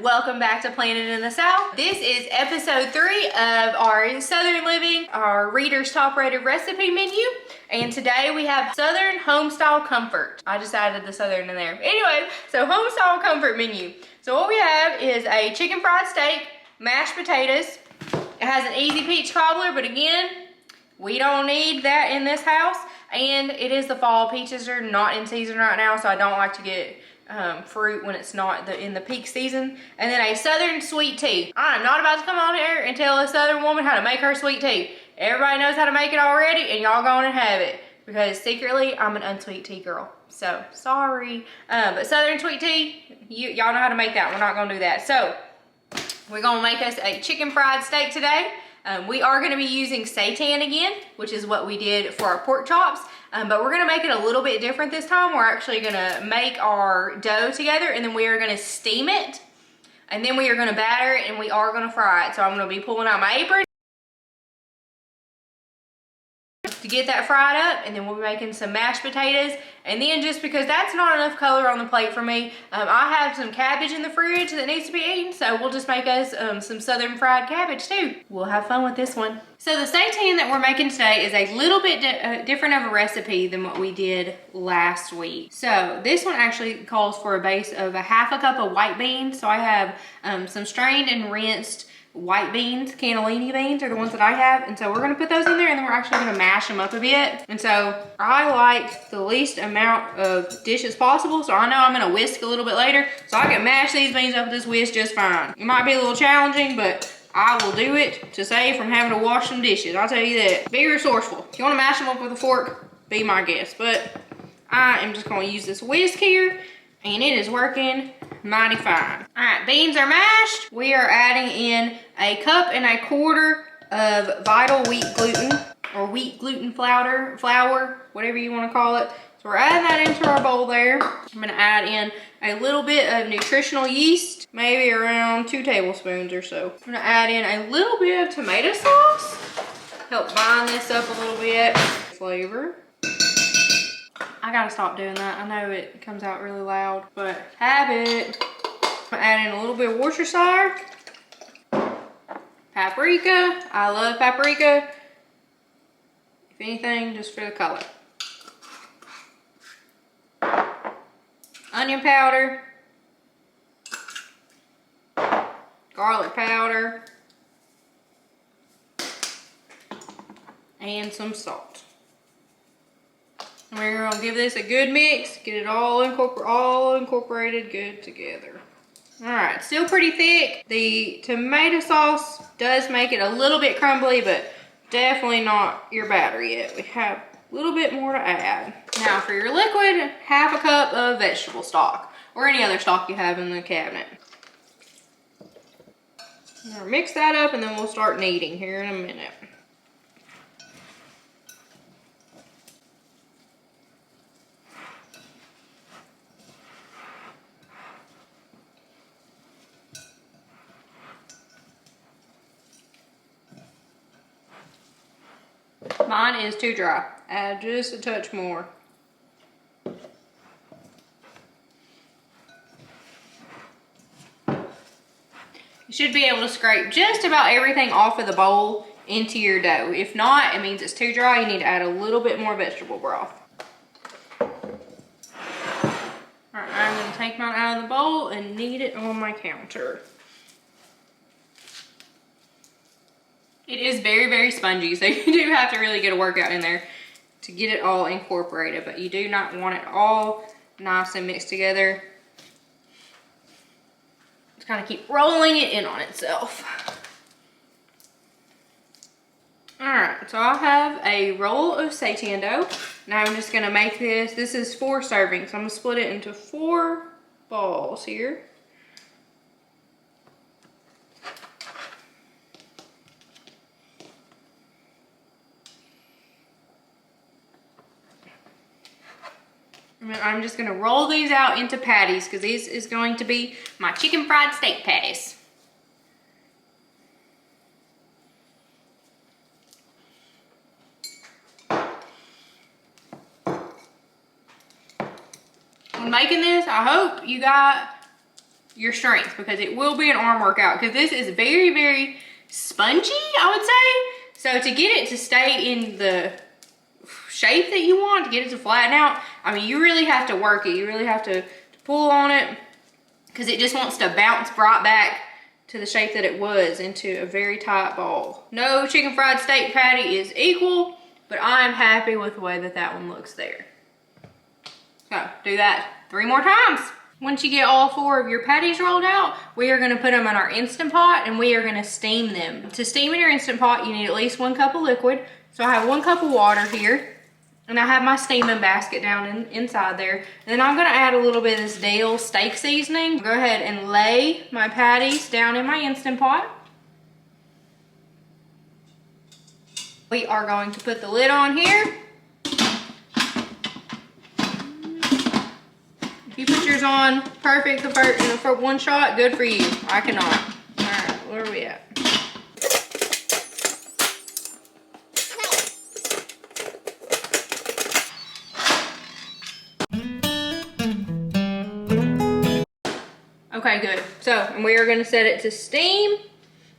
welcome back to Planet in the South. This is episode 3 of our Southern Living, our Reader's Top Rated Recipe menu. And today we have Southern Homestyle Comfort. I just added the Southern in there. Anyway, so Homestyle Comfort menu. So what we have is a chicken fried steak, mashed potatoes. It has an easy peach cobbler, but again, we don't need that in this house. And it is the fall. Peaches are not in season right now, so I don't like to get fruit when it's not in the peak season. And then a Southern sweet tea. I'm not about to come on here and tell a Southern woman how to make her sweet tea. Everybody knows how to make it already, and y'all go on and have it. Because secretly, I'm an unsweet tea girl. So, sorry. But Southern sweet tea, y'all know how to make that. We're not gonna do that. So, we're gonna make us a chicken fried steak today. We are gonna be using seitan again, which is what we did for our pork chops. But we're gonna make it a little bit different this time. We're actually gonna make our dough together, and then we are gonna steam it. And then we are gonna batter it, and we are gonna fry it. So I'm gonna be pulling out my apron to get that fried up, and then we'll be making some mashed potatoes. And then, just because that's not enough color on the plate for me, I have some cabbage in the fridge that needs to be eaten, so we'll just make us some Southern fried cabbage too. We'll have fun with this one. So the seitan that we're making today is a little bit different of a recipe than what we did last week. So this one actually calls for a base of a half a cup of white beans. So I have some strained and rinsed white beans. Cannellini beans are the ones that I have, and so we're going to put those in there, and then we're actually going to mash them up a bit. And so I like the least amount of dishes possible, so I know I'm going to whisk a little bit later, so I can mash these beans up with this whisk just fine. It might be a little challenging, but I will do it to save from having to wash some dishes. I'll tell you that. Be resourceful. If you want to mash them up with a fork, be my guest, but I am just going to use this whisk here, and it is working mighty fine. All right, beans are mashed. We are adding in 1.25 cups of Vital wheat gluten, or wheat gluten flour, whatever you want to call it. So we're adding that into our bowl there. I'm gonna add in a little bit of nutritional yeast, maybe around 2 tablespoons or so. I'm gonna add in a little bit of tomato sauce, help bind this up a little bit. Flavor. I gotta stop doing that. I know it comes out really loud, but habit. I'm gonna add in a little bit of Worcestershire. Paprika. I love paprika. If anything, just for the color. Onion powder. Garlic powder. And some salt. We're gonna give this a good mix, get it all incorporated good together. All right, still pretty thick. The tomato sauce does make it a little bit crumbly, but definitely not your batter yet. We have a little bit more to add. Now for your liquid, 1/2 cup of vegetable stock, or any other stock you have in the cabinet. Now mix that up, and then we'll start kneading here in a minute. Mine is too dry. Add just a touch more. You should be able to scrape just about everything off of the bowl into your dough. If not, it means it's too dry. You need to add a little bit more vegetable broth. All right, I'm gonna take mine out of the bowl and knead it on my counter. It is very, very spongy, so you do have to really get a workout in there to get it all incorporated, but you do not want it all nice and mixed together. Just kind of keep rolling it in on itself. All right, so I have a roll of seitan dough. Now I'm just gonna make this. This is 4 servings, so I'm gonna split it into 4 balls here. And I'm just gonna roll these out into patties, because this is going to be my chicken fried steak patties. When making this, I hope you got your strength, because it will be an arm workout, because this is very, very spongy, I would say. So to get it to stay in the shape that you want, to get it to flatten out, I mean, you really have to work it. You really have to pull on it, because it just wants to bounce right back to the shape that it was, into a very tight ball. No chicken fried steak patty is equal, but I'm happy with the way that that one looks there. So do that 3 more times. Once you get all 4 of your patties rolled out, we are gonna put them in our Instant Pot and we are gonna steam them. To steam in your Instant Pot, you need at least 1 cup of liquid. So I have 1 cup of water here, and I have my steaming basket down inside there. And then I'm gonna add a little bit of this Dale steak seasoning. Go ahead and lay my patties down in my Instant Pot. We are going to put the lid on here. You put yours on perfect for 1 shot, good for you. I cannot. All right, where are we at? Okay, good. So, and we are gonna set it to steam,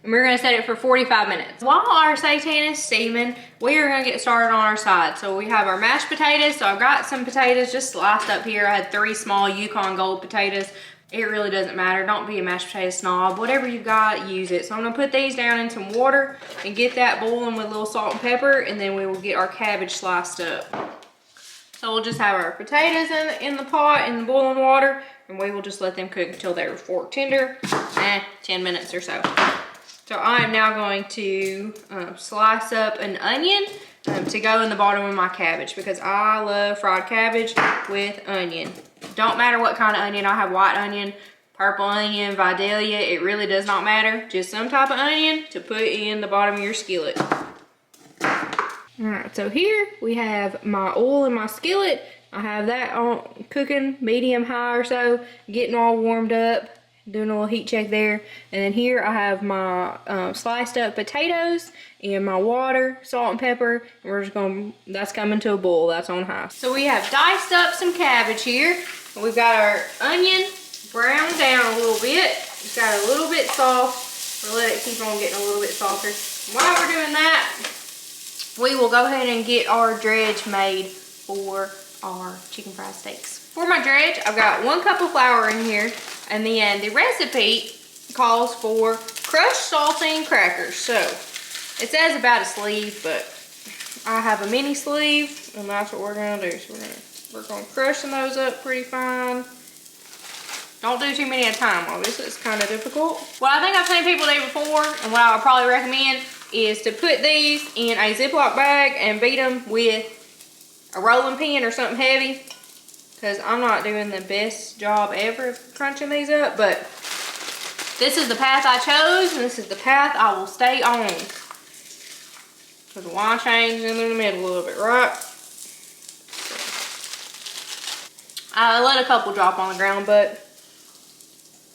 and we're gonna set it for 45 minutes. While our seitan is steaming, we are gonna get started on our side. So we have our mashed potatoes. So I've got some potatoes just sliced up here. I had 3 small Yukon Gold potatoes. It really doesn't matter. Don't be a mashed potato snob. Whatever you got, use it. So I'm gonna put these down in some water and get that boiling with a little salt and pepper, and then we will get our cabbage sliced up. So we'll just have our potatoes in the pot in the boiling water, and we will just let them cook until they're fork tender, 10 minutes or so. So I am now going to slice up an onion to go in the bottom of my cabbage, because I love fried cabbage with onion. Don't matter what kind of onion. I have white onion, purple onion, Vidalia. It really does not matter. Just some type of onion to put in the bottom of your skillet. All right, so here we have my oil in my skillet. I have that on cooking medium high or so, getting all warmed up, doing a little heat check there. And then here I have my sliced up potatoes and my water, salt and pepper. And we're just gonna, that's coming to a boil, that's on high. So we have diced up some cabbage here. We've got our onion browned down a little bit. It's got a little bit soft. We'll let it keep on getting a little bit softer. While we're doing that, we will go ahead and get our dredge made for our chicken fried steaks. For my dredge, I've got 1 cup of flour in here, and then the recipe calls for crushed saltine crackers. So it says about a sleeve, but I have a mini sleeve, and that's what we're gonna do. So we're gonna crush those up pretty fine. Don't do too many at a time, obviously it's kind of difficult. What I think I've seen people do before, and what I would probably recommend, is to put these in a Ziploc bag and beat them with a rolling pin or something heavy, because I'm not doing the best job ever of crunching these up, but this is the path I chose, and this is the path I will stay on. So the wine change in the middle a little bit, right? I let a couple drop on the ground, but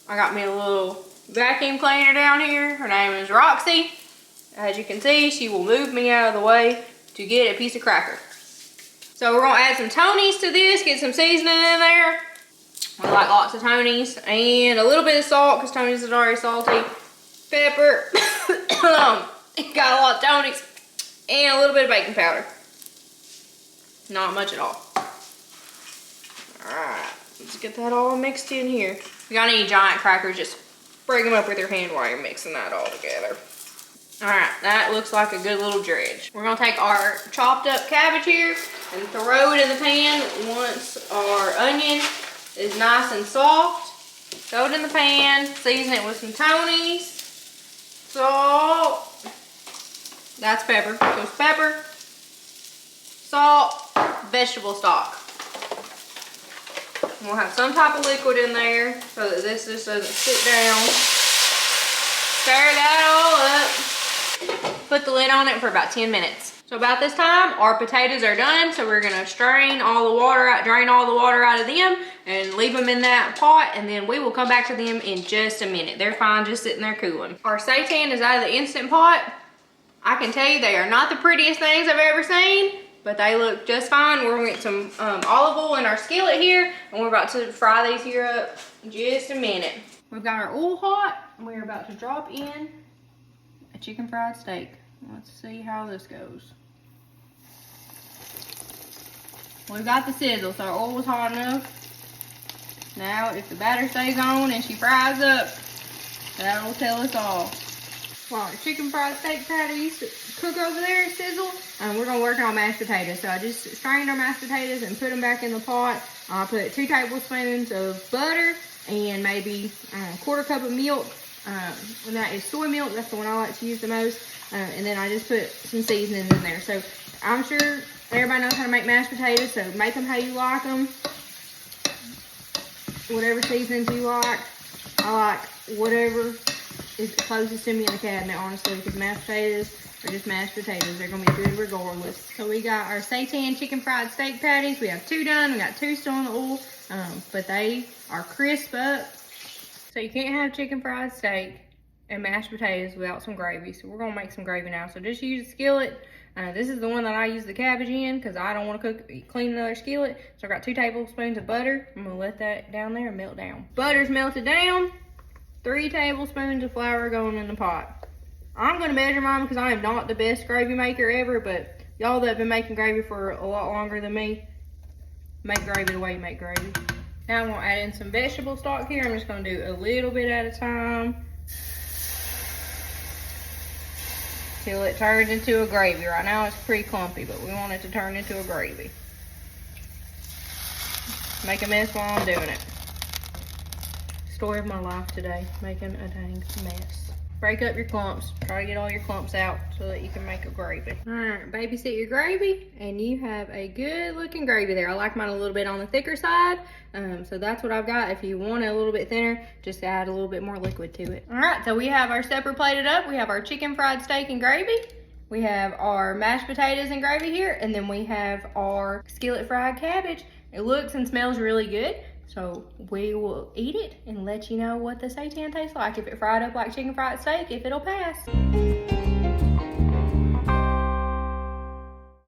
I got me a little vacuum cleaner down here. Her name is Roxy. As you can see, she will move me out of the way to get a piece of cracker. So we're gonna add some Tonys to this, get some seasoning in there. I like lots of Tonys, and a little bit of salt, because Tonys is already salty. Pepper, got a lot of Tonys, and a little bit of baking powder. Not much at all. All right, let's get that all mixed in here. If you got any giant crackers, just break them up with your hand while you're mixing that all together. All right, that looks like a good little dredge. We're gonna take our chopped up cabbage here and throw it in the pan once our onion is nice and soft. Throw it in the pan, season it with some Tonys, salt, that's pepper, so it's pepper, salt, vegetable stock. We'll have some type of liquid in there so that this just doesn't sit down. Stir that all up. Put the lid on it for about 10 minutes. So about this time, our potatoes are done. So we're gonna drain all the water out of them and leave them in that pot, and then we will come back to them in just a minute. They're fine, just sitting there cooling. Our seitan is out of the Instant Pot. I can tell you they are not the prettiest things I've ever seen, but they look just fine. We're gonna get some olive oil in our skillet here, and we're about to fry these here up in just a minute. We've got our oil hot, and we're about to drop in a chicken fried steak. Let's see how this goes. We've got the sizzle, so our oil was hot enough. Now, if the batter stays on and she fries up, that'll tell us all. While our chicken fried steak patties cook over there, sizzle, we're gonna work on mashed potatoes. So I just strained our mashed potatoes and put them back in the pot. I put 2 tablespoons of butter and maybe a quarter cup of milk. And that is soy milk. That's the one I like to use the most. And then I just put some seasonings in there. So I'm sure everybody knows how to make mashed potatoes. So make them how you like them. Whatever seasonings you like. I like whatever is closest to me in the cabinet, honestly, because mashed potatoes are just mashed potatoes. They're going to be good regardless. So we got our seitan chicken fried steak patties. We have 2 done. We got 2 still in the oil, but they are crisp up. So you can't have chicken fried steak and mashed potatoes without some gravy. So we're going to make some gravy now. So just use a skillet. This is the one that I use the cabbage in because I don't want to clean another skillet. So I got 2 tablespoons of butter. I'm going to let that down there and melt down. Butter's melted down. 3 tablespoons of flour going in the pot. I'm going to measure mine because I am not the best gravy maker ever, but y'all that have been making gravy for a lot longer than me, make gravy the way you make gravy. Now I'm going to add in some vegetable stock here. I'm just going to do a little bit at a time till it turns into a gravy. Right now it's pretty clumpy, but we want it to turn into a gravy. Make a mess while I'm doing it. Story of my life today, making a dang mess. Break up your clumps. Try to get all your clumps out so that you can make a gravy. All right, babysit your gravy, and you have a good looking gravy there. I like mine a little bit on the thicker side, so that's what I've got. If you want it a little bit thinner, just add a little bit more liquid to it. All right, so we have our supper plated up. We have our chicken fried steak and gravy. We have our mashed potatoes and gravy here, and then we have our skillet fried cabbage. It looks and smells really good. So we will eat it and let you know what the seitan tastes like. If it fried up like chicken fried steak, if it'll pass.